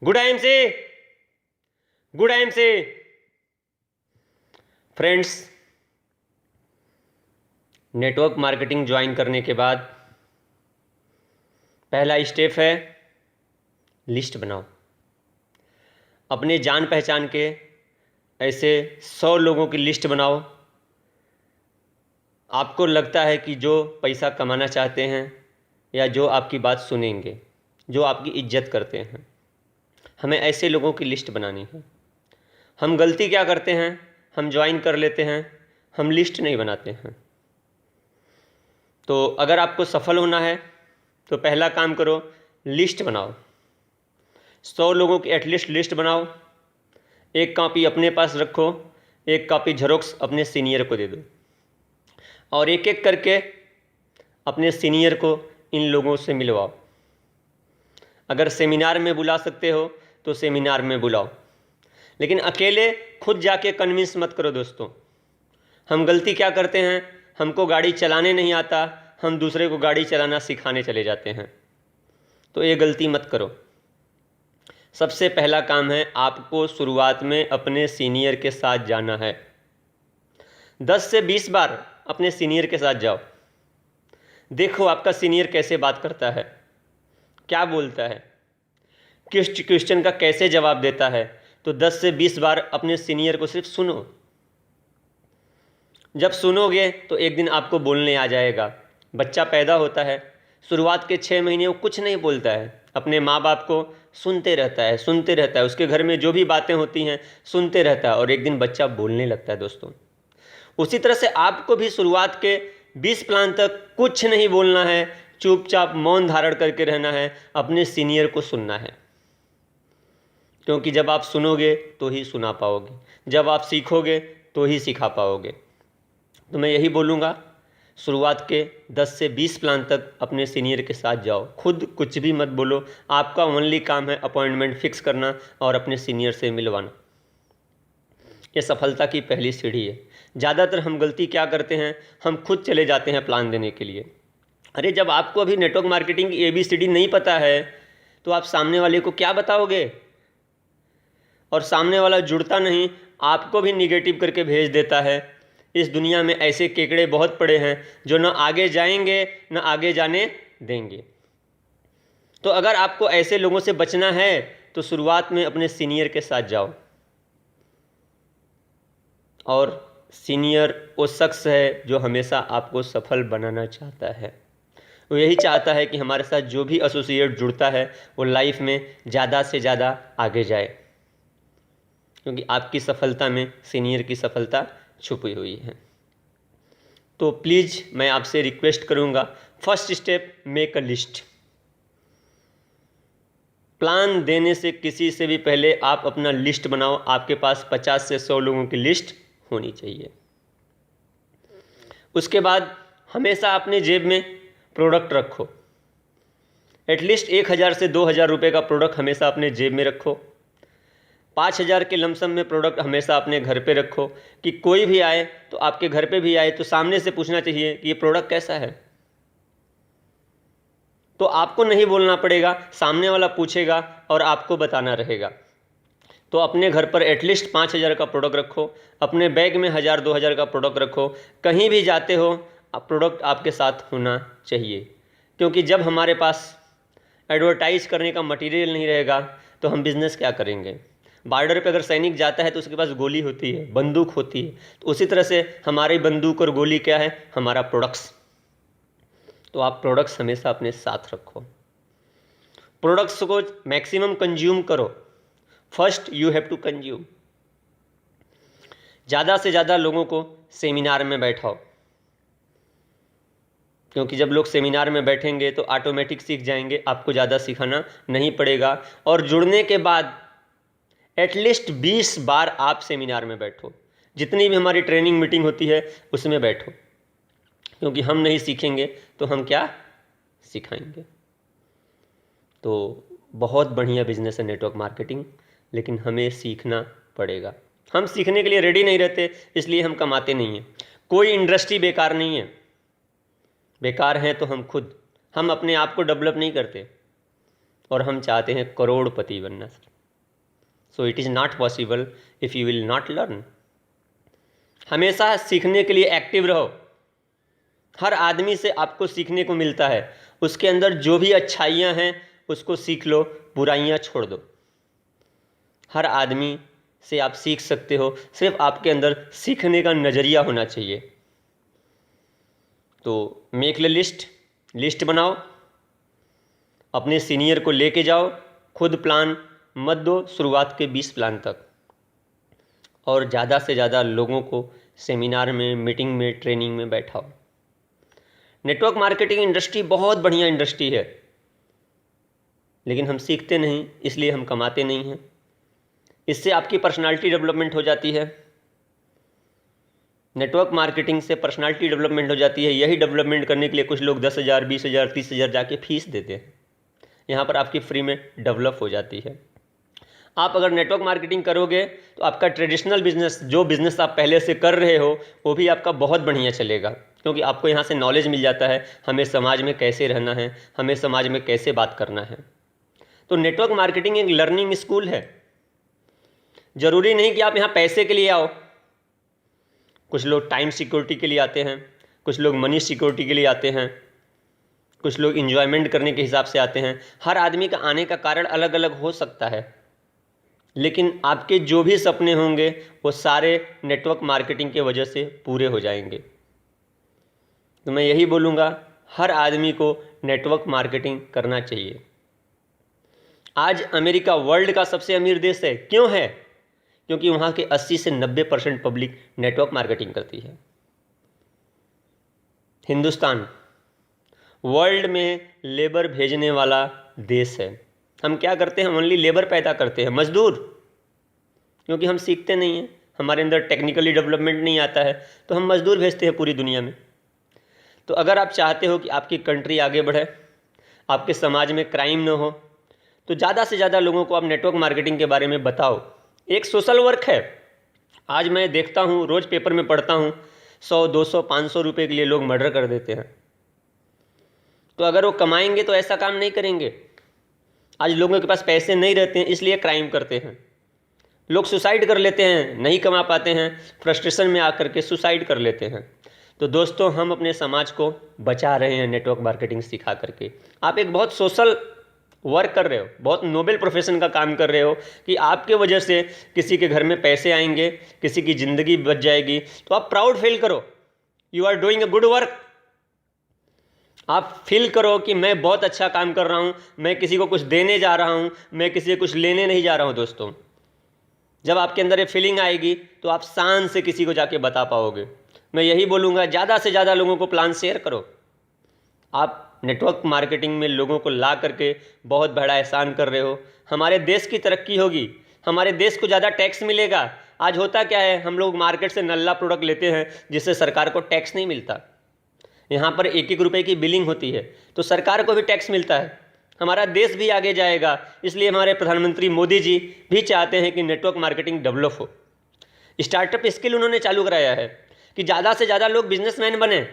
Good time से friends, network marketing join करने के बाद पहला स्टेप है लिस्ट बनाओ। अपने जान पहचान के ऐसे 100 लोगों की लिस्ट बनाओ। आपको लगता है कि जो पैसा कमाना चाहते हैं या जो आपकी बात सुनेंगे, जो आपकी इज्जत करते हैं, हमें ऐसे लोगों की लिस्ट बनानी है। हम गलती क्या करते हैं, हम ज्वाइन कर लेते हैं, हम लिस्ट नहीं बनाते हैं। तो अगर आपको सफल होना है तो पहला काम करो, लिस्ट बनाओ। 100 लोगों की एटलीस्ट लिस्ट बनाओ। एक कॉपी अपने पास रखो, एक कॉपी झेरॉक्स अपने सीनियर को दे दो और एक एक करके अपने सीनियर को इन लोगों से मिलवाओ। अगर सेमिनार में बुला सकते हो तो सेमिनार में बुलाओ, लेकिन अकेले खुद जाके कन्विंस मत करो। दोस्तों, हम गलती क्या करते हैं, हमको गाड़ी चलाने नहीं आता, हम दूसरे को गाड़ी चलाना सिखाने चले जाते हैं। तो ये गलती मत करो। सबसे पहला काम है, आपको शुरुआत में अपने सीनियर के साथ जाना है। 10 से 20 बार अपने सीनियर के साथ जाओ। देखो आपका सीनियर कैसे बात करता है, क्या बोलता है, किस क्वेश्चन का कैसे जवाब देता है। तो 10 से 20 बार अपने सीनियर को सिर्फ सुनो। जब सुनोगे तो एक दिन आपको बोलने आ जाएगा। बच्चा पैदा होता है, शुरुआत के 6 महीने वो कुछ नहीं बोलता है, अपने माँ बाप को सुनते रहता है, उसके घर में जो भी बातें होती हैं सुनते रहता है और एक दिन बच्चा बोलने लगता है। दोस्तों, उसी तरह से आपको भी शुरुआत के 20 प्लान तक कुछ नहीं बोलना है, चुपचाप मौन धारण करके रहना है, अपने सीनियर को सुनना है। क्योंकि जब आप सुनोगे तो ही सुना पाओगे, जब आप सीखोगे तो ही सिखा पाओगे। तो मैं यही बोलूँगा, शुरुआत के 10 से 20 प्लान तक अपने सीनियर के साथ जाओ। खुद कुछ भी मत बोलो, आपका ओनली काम है अपॉइंटमेंट फिक्स करना और अपने सीनियर से मिलवाना। ये सफलता की पहली सीढ़ी है। ज़्यादातर हम गलती क्या करते हैं, हम खुद चले जाते हैं प्लान देने के लिए। अरे जब आपको अभी नेटवर्क मार्केटिंग की ABCD नहीं पता है तो आप सामने वाले को क्या बताओगे, और सामने वाला जुड़ता नहीं, आपको भी निगेटिव करके भेज देता है। इस दुनिया में ऐसे केकड़े बहुत पड़े हैं जो न आगे जाएंगे न आगे जाने देंगे। तो अगर आपको ऐसे लोगों से बचना है तो शुरुआत में अपने सीनियर के साथ जाओ। और सीनियर वो शख्स है जो हमेशा आपको सफल बनाना चाहता है। वो यही चाहता है कि हमारे साथ जो भी एसोसिएट जुड़ता है वो लाइफ में ज़्यादा से ज़्यादा आगे जाए, क्योंकि आपकी सफलता में सीनियर की सफलता छुपी हुई है। तो प्लीज़ मैं आपसे रिक्वेस्ट करूंगा, first step, make a list. Plan देने से किसी से भी पहले आप अपना लिस्ट बनाओ। आपके पास 50 से 100 लोगों की लिस्ट होनी चाहिए। उसके बाद हमेशा अपने जेब में प्रोडक्ट रखो। एटलीस्ट 1000 से 2000 रुपये का प्रोडक्ट हमेशा अपने जेब में रखो। 5000 के लमसम में प्रोडक्ट हमेशा अपने घर पे रखो कि कोई भी आए तो आपके घर पे भी आए तो सामने से पूछना चाहिए कि ये प्रोडक्ट कैसा है। तो आपको नहीं बोलना पड़ेगा, सामने वाला पूछेगा और आपको बताना रहेगा। तो अपने घर पर एटलीस्ट 5000 का प्रोडक्ट रखो, अपने बैग में 1000-2000 का प्रोडक्ट रखो। कहीं भी जाते हो प्रोडक्ट आपके साथ होना चाहिए, क्योंकि जब हमारे पास एडवर्टाइज करने का मटेरियल नहीं रहेगा तो हम बिज़नेस क्या करेंगे। बॉर्डर पे अगर सैनिक जाता है तो उसके पास गोली होती है, बंदूक होती है, तो उसी तरह से हमारी बंदूक और गोली क्या है, हमारा प्रोडक्ट्स। तो आप प्रोडक्ट्स हमेशा अपने साथ रखो, प्रोडक्ट्स को मैक्सिमम कंज्यूम करो। First you have to consume. ज़्यादा से ज़्यादा लोगों को सेमिनार में बैठाओ, क्योंकि जब लोग सेमिनार में बैठेंगे तो ऑटोमेटिक सीख जाएंगे, आपको ज़्यादा सिखाना नहीं पड़ेगा। और जुड़ने के बाद एटलीस्ट 20 बार आप सेमिनार में बैठो। जितनी भी हमारी ट्रेनिंग मीटिंग होती है उसमें बैठो, क्योंकि हम नहीं सीखेंगे तो हम क्या सिखाएंगे। तो बहुत बढ़िया बिजनेस है नेटवर्क मार्केटिंग, लेकिन हमें सीखना पड़ेगा। हम सीखने के लिए रेडी नहीं रहते, इसलिए हम कमाते नहीं हैं। कोई इंडस्ट्री बेकार नहीं है, बेकार हैं तो हम खुद। हम अपने आप को डेवलप नहीं करते और हम चाहते हैं करोड़पति बनना। So it is not possible if you will not learn. हमेशा सीखने के लिए एक्टिव रहो। हर आदमी से आपको सीखने को मिलता है, उसके अंदर जो भी अच्छाइयाँ हैं उसको सीख लो, बुराइयाँ छोड़ दो। हर आदमी से आप सीख सकते हो, सिर्फ आपके अंदर सीखने का नज़रिया होना चाहिए। तो मेक ए लिस्ट बनाओ, अपने सीनियर को लेके जाओ, खुद प्लान मत दो शुरुआत के 20 प्लान तक, और ज़्यादा से ज़्यादा लोगों को सेमिनार में, मीटिंग में, ट्रेनिंग में बैठाओ। नेटवर्क मार्केटिंग इंडस्ट्री बहुत बढ़िया इंडस्ट्री है, लेकिन हम सीखते नहीं, इसलिए हम कमाते नहीं हैं। इससे आपकी पर्सनालिटी डेवलपमेंट हो जाती है। नेटवर्क मार्केटिंग से पर्सनालिटी डेवलपमेंट हो जाती है। यही डेवलपमेंट करने के लिए कुछ लोग 10,000, 20,000, 30,000 जाके फीस देते हैं। यहाँ पर आपकी फ्री में डेवलप हो जाती है। आप अगर नेटवर्क मार्केटिंग करोगे तो आपका ट्रेडिशनल बिजनेस, जो बिज़नेस आप पहले से कर रहे हो, वो भी आपका बहुत बढ़िया चलेगा, क्योंकि आपको यहाँ से नॉलेज मिल जाता है हमें समाज में कैसे रहना है, हमें समाज में कैसे बात करना है। तो नेटवर्क मार्केटिंग एक लर्निंग स्कूल है। ज़रूरी नहीं कि आप यहाँ पैसे के लिए आओ। कुछ लोग टाइम सिक्योरिटी के लिए आते हैं, कुछ लोग मनी सिक्योरिटी के लिए आते हैं, कुछ लोग इन्जॉयमेंट करने के हिसाब से आते हैं। हर आदमी का आने का कारण अलग अलग हो सकता है, लेकिन आपके जो भी सपने होंगे वो सारे नेटवर्क मार्केटिंग के वजह से पूरे हो जाएंगे। तो मैं यही बोलूँगा, हर आदमी को नेटवर्क मार्केटिंग करना चाहिए। आज अमेरिका वर्ल्ड का सबसे अमीर देश है। क्यों है? क्योंकि वहाँ के 80 से 90% पब्लिक नेटवर्क मार्केटिंग करती है। हिंदुस्तान वर्ल्ड में लेबर भेजने वाला देश है। हम क्या करते हैं? ओनली लेबर पैदा करते हैं, मजदूर, क्योंकि हम सीखते नहीं हैं, हमारे अंदर टेक्निकली डेवलपमेंट नहीं आता है, तो हम मजदूर भेजते हैं पूरी दुनिया में। तो अगर आप चाहते हो कि आपकी कंट्री आगे बढ़े, आपके समाज में क्राइम न हो, तो ज़्यादा से ज़्यादा लोगों को आप नेटवर्क मार्केटिंग के बारे में बताओ। एक सोशल वर्क है। आज मैं देखता हूँ, रोज़ पेपर में पढ़ता हूँ, 100, 200, 500 रुपये के लिए लोग मर्डर कर देते हैं। तो अगर वो कमाएंगे तो ऐसा काम नहीं करेंगे। आज लोगों के पास पैसे नहीं रहते हैं, इसलिए क्राइम करते हैं। लोग सुसाइड कर लेते हैं, नहीं कमा पाते हैं, फ्रस्ट्रेशन में आकर के सुसाइड कर लेते हैं। तो दोस्तों, हम अपने समाज को बचा रहे हैं नेटवर्क मार्केटिंग सिखा करके। आप एक बहुत सोशल वर्क कर रहे हो, बहुत नोबेल प्रोफेशन का काम कर रहे हो, कि आपके वजह से किसी के घर में पैसे आएंगे, किसी की ज़िंदगी बच जाएगी। तो आप प्राउड फील करो, you are doing a good work. आप फील करो कि मैं बहुत अच्छा काम कर रहा हूँ, मैं किसी को कुछ देने जा रहा हूँ, मैं किसी से कुछ लेने नहीं जा रहा हूँ। दोस्तों, जब आपके अंदर ये फीलिंग आएगी तो आप शान से किसी को जाके बता पाओगे। मैं यही बोलूँगा, ज़्यादा से ज़्यादा लोगों को प्लान शेयर करो। आप नेटवर्क मार्केटिंग में लोगों को ला करके बहुत बड़ा एहसान कर रहे हो। हमारे देश की तरक्की होगी, हमारे देश को ज़्यादा टैक्स मिलेगा। आज होता क्या है, हम लोग मार्केट से नल्ला प्रोडक्ट लेते हैं जिससे सरकार को टैक्स नहीं मिलता। यहाँ पर 1-1 रुपये की बिलिंग होती है, तो सरकार को भी टैक्स मिलता है। हमारा देश भी आगे जाएगा, इसलिए हमारे प्रधानमंत्री मोदी जी भी चाहते हैं कि नेटवर्क मार्केटिंग डेवलप हो। स्टार्टअप स्किल उन्होंने चालू कराया है कि ज़्यादा से ज़्यादा लोग बिजनेसमैन बने।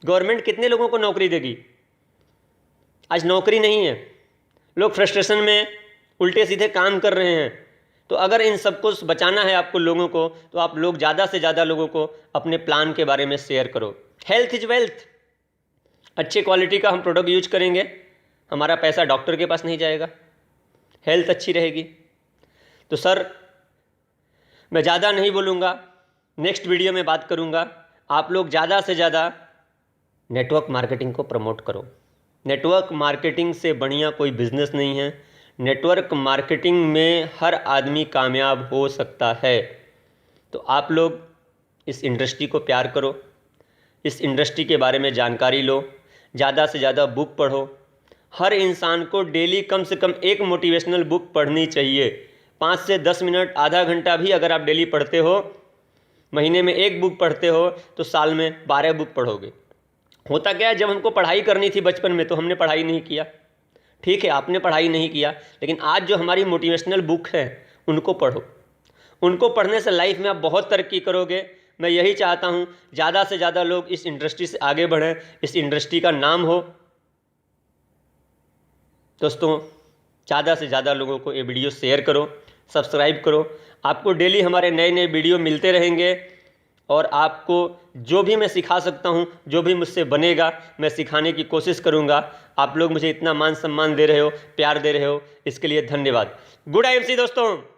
गवर्नमेंट कितने लोगों को नौकरी देगी? आज नौकरी नहीं है, लोग फ्रस्ट्रेशन में उल्टे सीधे काम कर रहे हैं। तो अगर इन सबको बचाना है आपको लोगों को, तो आप लोग ज़्यादा से ज़्यादा लोगों को अपने प्लान के बारे में शेयर करो। Health is wealth. अच्छे क्वालिटी का हम प्रोडक्ट यूज करेंगे, हमारा पैसा डॉक्टर के पास नहीं जाएगा, हेल्थ अच्छी रहेगी। तो सर, मैं ज़्यादा नहीं बोलूँगा, नेक्स्ट वीडियो में बात करूँगा। आप लोग ज़्यादा से ज़्यादा नेटवर्क मार्केटिंग को प्रमोट करो। नेटवर्क मार्केटिंग से बढ़िया कोई बिजनेस नहीं है। नेटवर्क मार्केटिंग में हर आदमी कामयाब हो सकता है। तो आप लोग इस इंडस्ट्री को प्यार करो, इस इंडस्ट्री के बारे में जानकारी लो, ज़्यादा से ज़्यादा बुक पढ़ो। हर इंसान को डेली कम से कम एक मोटिवेशनल बुक पढ़नी चाहिए। 5 से 10 मिनट, आधा घंटा भी अगर आप डेली पढ़ते हो, महीने में 1 बुक पढ़ते हो, तो साल में 12 बुक पढ़ोगे। होता क्या है, जब हमको पढ़ाई करनी थी बचपन में तो हमने पढ़ाई नहीं किया। ठीक है, आपने पढ़ाई नहीं किया, लेकिन आज जो हमारी मोटिवेशनल बुक है उनको पढ़ो। उनको पढ़ने से लाइफ में आप बहुत तरक्की करोगे। मैं यही चाहता हूँ, ज़्यादा से ज़्यादा लोग इस इंडस्ट्री से आगे बढ़ें, इस इंडस्ट्री का नाम हो। दोस्तों, ज़्यादा से ज़्यादा लोगों को ये वीडियो शेयर करो। सब्सक्राइब करो। आपको डेली हमारे नए नए वीडियो मिलते रहेंगे और आपको जो भी मैं सिखा सकता हूँ, जो भी मुझसे बनेगा, मैं सिखाने की कोशिश करूँगा। आप लोग मुझे इतना मान सम्मान दे रहे हो, प्यार दे रहे हो, इसके लिए धन्यवाद। गुड IMC दोस्तों।